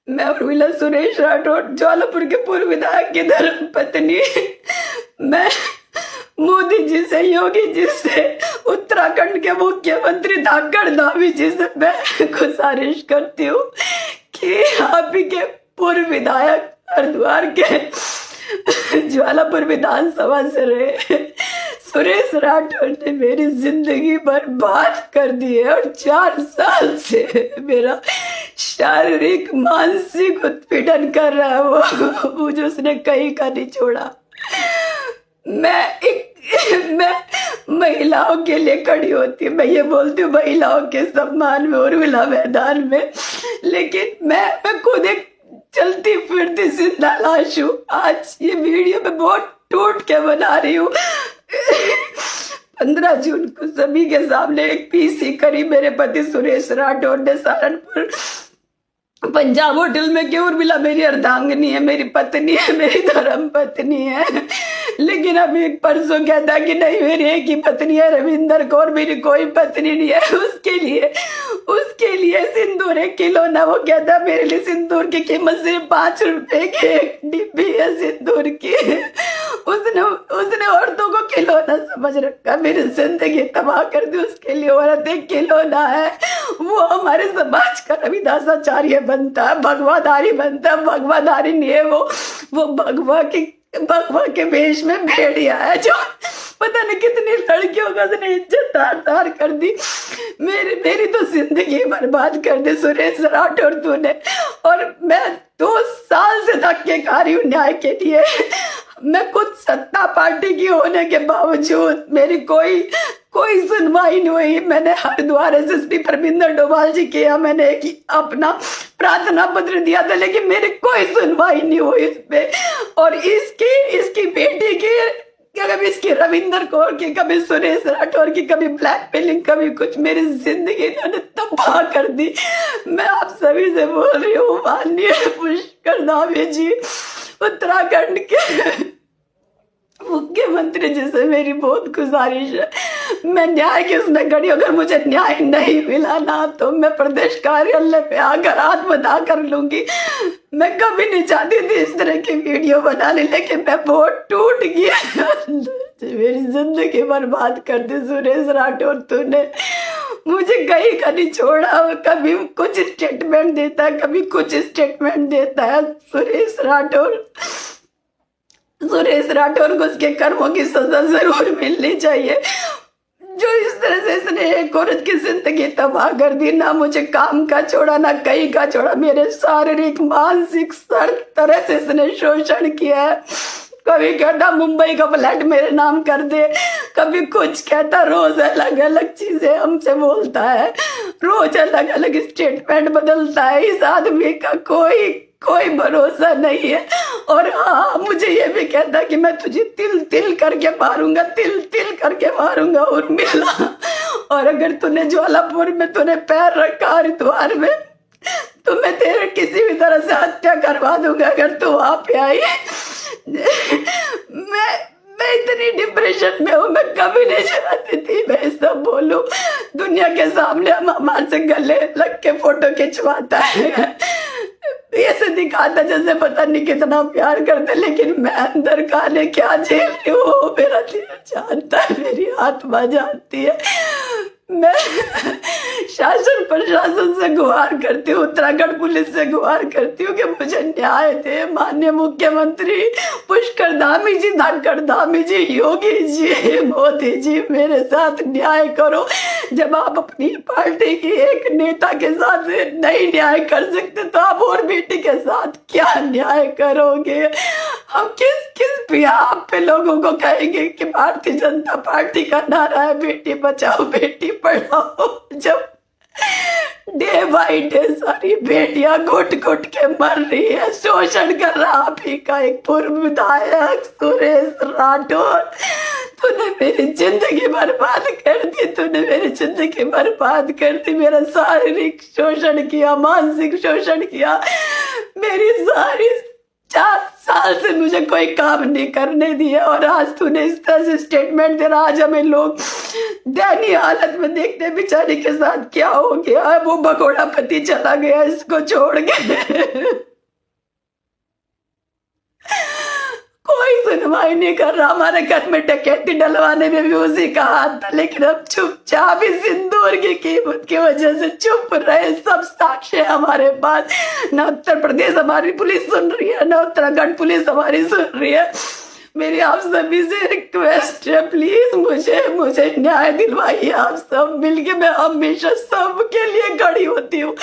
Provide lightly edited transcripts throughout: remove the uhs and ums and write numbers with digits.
मैं उर्मिला सुरेश राठौड़, ज्वालापुर के पूर्व विधायक की धर्म पत्नी। मैं मोदी जी से, योगी जी से, उत्तराखंड के मुख्यमंत्री धाकड़ धामी जी से मैं गुजारिश करती हूँ कि आप ही के पूर्व विधायक हरिद्वार के ज्वालापुर विधानसभा से रहे सुरेश राठौड़ ने मेरी जिंदगी बर्बाद कर दी है और 4 साल से मेरा शारीरिक मानसिक उत्पीड़न कर रहा है वो जो उसने कहीं का नहीं छोड़ा। मैं महिलाओं के लिए खड़ी होती हूँ, मैं ये बोलती हूँ महिलाओं के सम्मान में, उर्मिला मैदान में, लेकिन मैं खुद एक चलती फिरती जिंदा लाश हूँ। आज ये वीडियो मैं बहुत टूट के बना रही हूँ। 15 जून को सभी के सामने एक पीसी करी मेरे पति सुरेश राठौड़ ने सहारनपुर पंजाब होटल में कि उर्मिला मेरी अर्धांगिनी है, मेरी पत्नी है, मेरी धर्म पत्नी है, लेकिन अभी परसों कहता कि नहीं मेरी एक ही पत्नी है रविंदर कौर, मेरी कोई पत्नी नहीं है। उसके लिए सिंदूर 1 किलो ना, वो कहता मेरे लिए सिंदूर की कीमत सिर्फ 5 रुपए की एक डिब्बी है सिंदूर की। उसने औरतों को खिलौना समझ रखा, मेरी जिंदगी तबाह कर दी। उसके लिए औरत एक खिलौना है। वो हमारे समाज का रविदासाचार्य बनता है, भगवाधारी बनता है, भगवाधारी नहीं है वो भगवा के वेश में भेड़िया है जो पता नहीं कितनी लड़कियों का उसने इज्जत तार कर दी। मेरी तो जिंदगी बर्बाद कर दी सुरेश राठौड़ तूने। और मैं 2 साल से धक्के खा रही हूँ न्याय के लिए। मैं खुद सत्ता पार्टी की होने के बावजूद मेरी कोई सुनवाई नहीं हुई। मैंने हरिद्वार एसएसपी परमिंदर डोभाल जी किया, मैंने अपना प्रार्थना पत्र दिया था, लेकिन मेरी कोई सुनवाई नहीं हुई इस पे। और इसकी बेटी की, कभी इसकी रविंदर कौर की, कभी सुरेश राठौड़ की, कभी ब्लैकमेलिंग, कभी कुछ, मेरी जिंदगी इन्होंने तबाह कर दी। मैं आप सभी से बोल रही हूँ, माननीय पुष्कर धामी जी, उत्तराखंड के मुख्यमंत्री जी से मेरी बहुत गुजारिश है, मैं न्याय की उसमें खड़ी, अगर मुझे न्याय नहीं मिला ना तो मैं प्रदेश कार्यालय पे आकर आत्मदाह कर लूंगी। मैं कभी नहीं चाहती थी इस तरह की वीडियो बनाने, लेकिन मैं बहुत टूट गया। मेरी जिंदगी बर्बाद कर दी सुरेश राठौड़ तूने। मुझे कहीं का नहीं छोड़ा, कभी कुछ स्टेटमेंट देता है, कभी कुछ स्टेटमेंट देता है। सुरेश राठौड़ को उसके कर्मों की सजा जरूर मिलनी चाहिए। जो इस तरह से इसने एक औरत की जिंदगी तबाह कर दी, ना मुझे काम का छोड़ा, ना कहीं का छोड़ा, मेरे शारीरिक मानसिक हर तरह से इसने शोषण किया है। कभी कहता मुंबई का फ्लैट मेरे नाम कर दे, कभी कुछ कहता, रोज अलग अलग चीजें हमसे बोलता है, रोज अलग अलग स्टेटमेंट बदलता है। इस आदमी का कोई भरोसा नहीं है। और हाँ, मुझे ये भी कहता कि मैं तुझे तिल तिल करके मारूंगा उर्मिला। और अगर तूने ज्वालापुर में तूने पैर रखा, हरिद्वार में, तो मैं तेरे किसी भी तरह से हत्या करवा दूंगा अगर तू वहां पे आई। मैं इतनी डिप्रेशन में हूँ, मैं कभी नहीं चाहती थी मैं सब बोलूं दुनिया के सामने। हम हमारे से गले लग के फोटो खिंचवाता है, ऐसे दिखाता जैसे पता नहीं कितना प्यार करते, लेकिन मैं अंदर खाने क्या झेल रही हूँ मेरा दिल जानता है, मेरी आत्मा जानती है। मैं शासन प्रशासन से गुहार करती हूँ, उत्तराखंड पुलिस से गुहार करती हूँ कि मुझे न्याय दे। माननीय मुख्यमंत्री पुष्कर धामी जी, धाकड़ धामी जी, योगी जी, मोदी जी, मेरे साथ न्याय करो। जब आप अपनी पार्टी की एक नेता के साथ नहीं न्याय कर सकते तो आप और बेटी के साथ क्या न्याय करोगे? हम किस बिहाफ पे लोगों को कहेंगे कि भारतीय जनता पार्टी का नारा है बेटी बचाओ बेटी पढ़ाओ, जब डे बाई डे सारी बेटियां घुट घुट के मर रही है, शोषण कर रहा आप ही का एक पूर्व विधायक सुरेश राठौड़। तूने मेरी जिंदगी बर्बाद कर दी, तूने मेरी जिंदगी बर्बाद कर दी। मेरा शारीरिक शोषण किया, मानसिक शोषण किया, मेरी सारी 4 साल से मुझे कोई काम नहीं करने दिया और आज तूने इस तरह से स्टेटमेंट दे रहा। आज हमें लोग दयनीय हालत में देखते बेचारे के साथ क्या हो गया। वो भगोड़ा पति चला गया इसको छोड़ के। कोई सुनवाई नहीं कर रहा। हमारे घर में डकैती डलवाने में भी उसी का हाथ था, लेकिन अब चुपचाप इस सिंदूर की कीमत की वजह से चुप रहे। सब साक्ष्य हमारे पास। न उत्तर प्रदेश हमारी पुलिस सुन रही है, न उत्तराखंड पुलिस हमारी सुन रही है। मेरी आप सभी से रिक्वेस्ट है, प्लीज मुझे न्याय दिलवाइए। आप सब मिलके, मैं हमेशा सबके लिए खड़ी होती हूँ,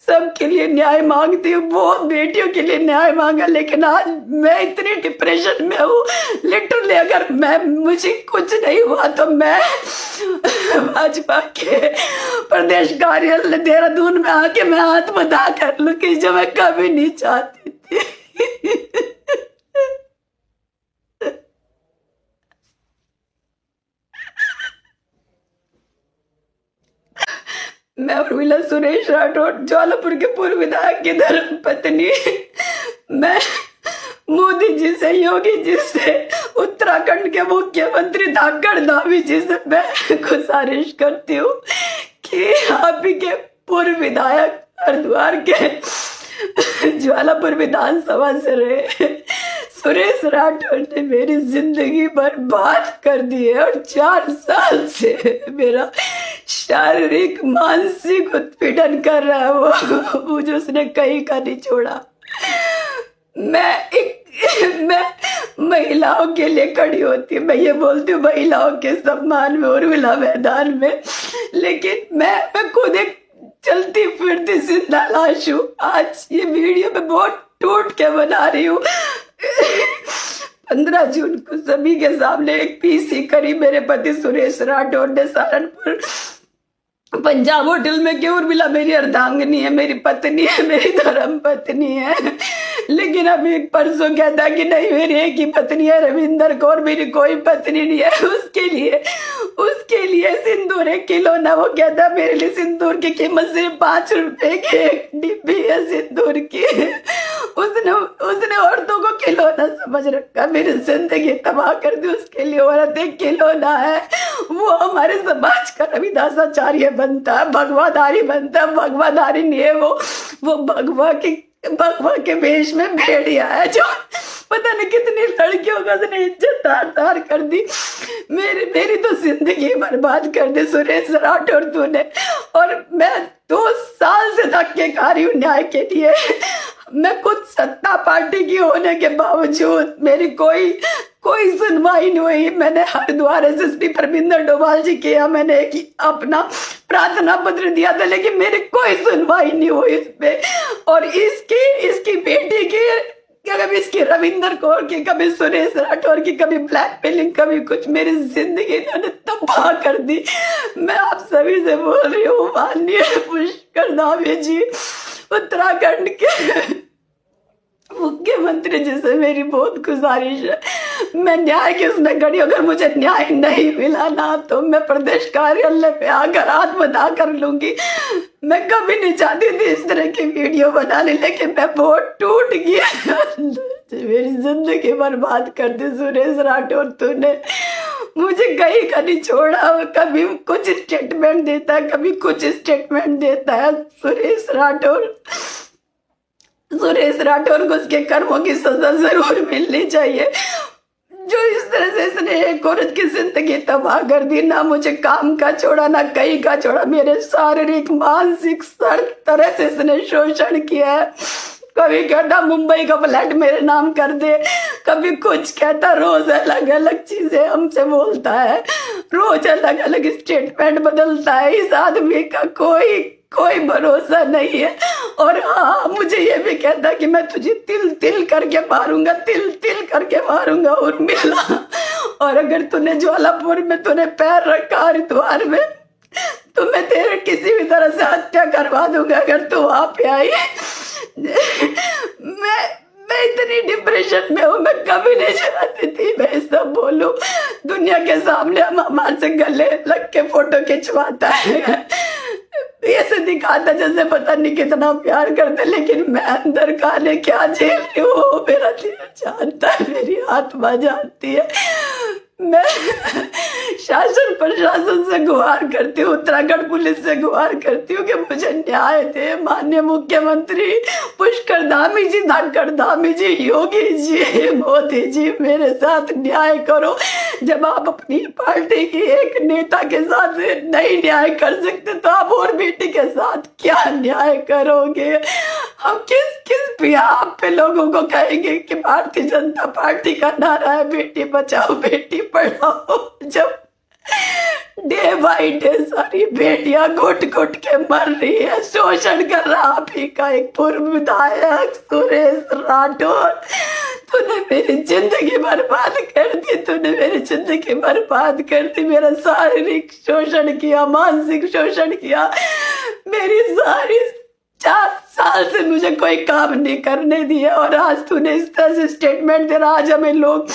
सबके लिए न्याय मांगती हूँ। बहुत बेटियों के लिए न्याय मांगा, लेकिन आज मैं इतनी डिप्रेशन में हूँ। लिटरली अगर मुझे कुछ नहीं हुआ तो मैं भाजपा के प्रदेश कार्यालय देहरादून में आके मैं आत्मदाह कर लूँ, कि जो मैं कभी नहीं चाहती थी। मैं उर्मिला सुरेश राठौड़, ज्वालापुर के पूर्व विधायक की धर्म पत्नी। मैं मोदी जी से, योगी जी से, उत्तराखंड के मुख्यमंत्री धाकड़ धामी जी से मैं गुजारिश करती हूँ कि आप ही के पूर्व विधायक हरिद्वार के ज्वालापुर विधानसभा से रहे सुरेश राठौड़ ने मेरी जिंदगी बर्बाद कर दी है और 4 साल से मेरा शारीरिक मानसिक उत्पीड़न कर रहा है। वो जो उसने कहीं का नहीं छोड़ा। मैं महिलाओं के लिए खड़ी होती हूँ। मैं ये बोलती हूँ महिलाओं के सम्मान में, उर्मिला मैदान में, लेकिन मैं खुद एक चलती फिरती जिंदा लाश हूँ। आज ये वीडियो मैं बहुत टूट के बना रही हूँ। 15 जून को सभी के सामने एक पीसी करी मेरे पति सुरेश राठौड़ ने सहारनपुर पंजाब होटल में कि उर्मिला मेरी अर्धांगिनी है, मेरी पत्नी है, मेरी धर्म पत्नी है। लेकिन अभी परसों कहता कि नहीं मेरी एक ही पत्नी है रविंदर कौर, मेरी कोई पत्नी नहीं है। उसके लिए सिंदूर 1 किलो ना, वो कहता मेरे लिए सिंदूर की कीमत सिर्फ 5 रुपए की एक डिब्बी है सिंदूर की। उसने औरतों को खिलौना समझ रखा, मेरी जिंदगी तबाह कर दी। उसके लिए औरत एक खिलौना है। वो हमारे समाज का रविदासाचार्य बनता है, भगवाधारी बनता है। भगवाधारी नहीं है वो भगवा के वेश में भेड़िया है, जो पता नहीं कितनी लड़कियों का उसने इज्जत तार कर दी। मेरी तो जिंदगी बर्बाद कर दी सुरेश राठौड़ तूने। और मैं 2 साल से धक्के खा रही हूँ न्याय के लिए। मैं खुद सत्ता पार्टी की होने के बावजूद मेरी कोई सुनवाई नहीं हुई। मैंने हरिद्वार एसएसपी परमिंदर डोभाल जी के यहाँ मैंने एक अपना प्रार्थना पत्र दिया था, लेकिन मेरी कोई सुनवाई नहीं हुई इस पे। और इसकी बेटी की, कभी इसकी रविंदर कौर की, कभी सुरेश राठौड़ की, कभी ब्लैकमेलिंग, कभी कुछ, मेरी जिंदगी इन्होंने तबाह कर दी। मैं आप सभी से बोल रही हूँ, माननीय पुष्कर धामी जी, उत्तराखंड के मुख्यमंत्री जी से मेरी बहुत गुजारिश है। मैं न्याय के उसमें खड़ी, अगर मुझे न्याय नहीं मिला ना तो मैं प्रदेश कार्यालय पे आकर आत्मदाह कर लूंगी। मैं कभी नहीं चाहती थी इस तरह की वीडियो बनाने, लेकिन मैं बहुत टूट गया। मेरी जिंदगी बर्बाद कर दी सुरेश राठौड़ तूने। मुझे कहीं का नहीं छोड़ा। कभी कुछ स्टेटमेंट देता है, कभी कुछ स्टेटमेंट देता है। सुरेश राठौड़ को उसके कर्मों की सजा जरूर मिलनी चाहिए। जो इस तरह से इसने एक औरत की जिंदगी तबाह कर दी, ना मुझे काम का छोड़ा, ना कहीं का छोड़ा। मेरे शारीरिक मानसिक हर तरह से इसने शोषण किया है। कभी कहता मुंबई का फ्लैट मेरे नाम कर दे, कभी कुछ कहता। रोज अलग अलग चीजें हमसे बोलता है, रोज अलग अलग स्टेटमेंट बदलता है। इस आदमी का कोई भरोसा नहीं है। और हाँ, मुझे ये भी कहता कि मैं तुझे तिल तिल करके मारूंगा उर्मिला। और अगर तूने ज्वालापुर में तूने पैर रखा, हरिद्वार में, तो मैं तेरे किसी भी तरह से हत्या करवा दूंगा अगर तू वहां पे आई। मैं इतनी डिप्रेशन में हूँ, मैं कभी नहीं चाहती थी मैं सब बोलूं। दुनिया के सामने हम हमारे से गले लग के फोटो खिंचवाता है। ऐसे दिखाता जैसे पता नहीं कितना प्यार करते, लेकिन मैं अंदर खाने क्या झेल रही हूँ वो मेरा दिल जानता है, मेरी आत्मा जानती है। मैं शासन प्रशासन से गुहार करती हूँ, उत्तराखंड पुलिस से गुहार करती हूँ कि मुझे न्याय दे। माननीय मुख्यमंत्री पुष्कर धामी जी, धनखड़ धामी जी, योगी जी, मोदी जी, मेरे साथ न्याय करो। जब आप अपनी पार्टी की एक नेता के साथ नहीं न्याय कर सकते तो आप और बेटी के साथ क्या न्याय करोगे? हम किस किस बिहाफ पे लोगों को कहेंगे कि भारतीय जनता पार्टी का नारा है बेटी बचाओ बेटी पढ़ाओ, जब डे बाई डे सारी बेटियां घुट घुट के मर रही है। शोषण कर रहा आप ही का एक पूर्व विधायक सुरेश राठौर। तूने मेरी जिंदगी बर्बाद कर दी, तूने मेरी जिंदगी बर्बाद कर दी। मेरा शारीरिक शोषण किया, मानसिक शोषण किया, मेरी सारी 4 साल से मुझे कोई काम नहीं करने दिया, और आज तूने इस तरह से स्टेटमेंट दे रहा। आज हमें लोग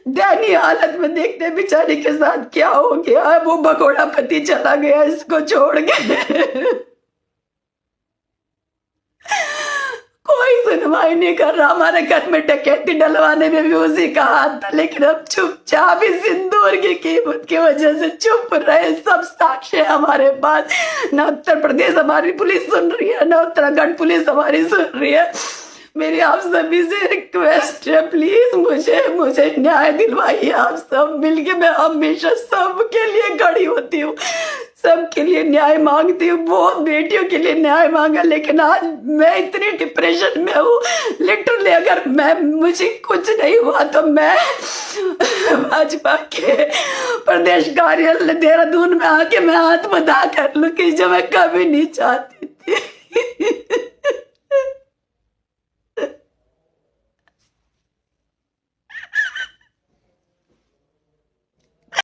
दयनीय हालत में देखते हैं बेचारे के साथ क्या हो गया। वो भगोड़ा पति चला गया इसको छोड़ के। कोई सुनवाई नहीं कर रहा। हमारे घर में डकैती डलवाने में भी उसी का हाथ था, लेकिन अब चुपचाप इस सिंदूर की कीमत की वजह से चुप रहे। सब साक्ष्य हमारे पास। न उत्तर प्रदेश हमारी पुलिस सुन रही है, न उत्तराखंड पुलिस हमारी सुन रही है। मेरी आप सभी से रिक्वेस्ट है, प्लीज मुझे न्याय दिलवाइए। आप सब मिलके, मैं हमेशा सबके लिए खड़ी होती हूँ, सबके लिए न्याय मांगती हूँ। बहुत बेटियों के लिए न्याय मांगा, लेकिन आज मैं इतनी डिप्रेशन में हूँ। लिटरली अगर मुझे कुछ नहीं हुआ तो मैं भाजपा के प्रदेश कार्यालय देहरादून में आके मैं आत्मदाह कर लूँ, कि जो मैं कभी नहीं चाहती।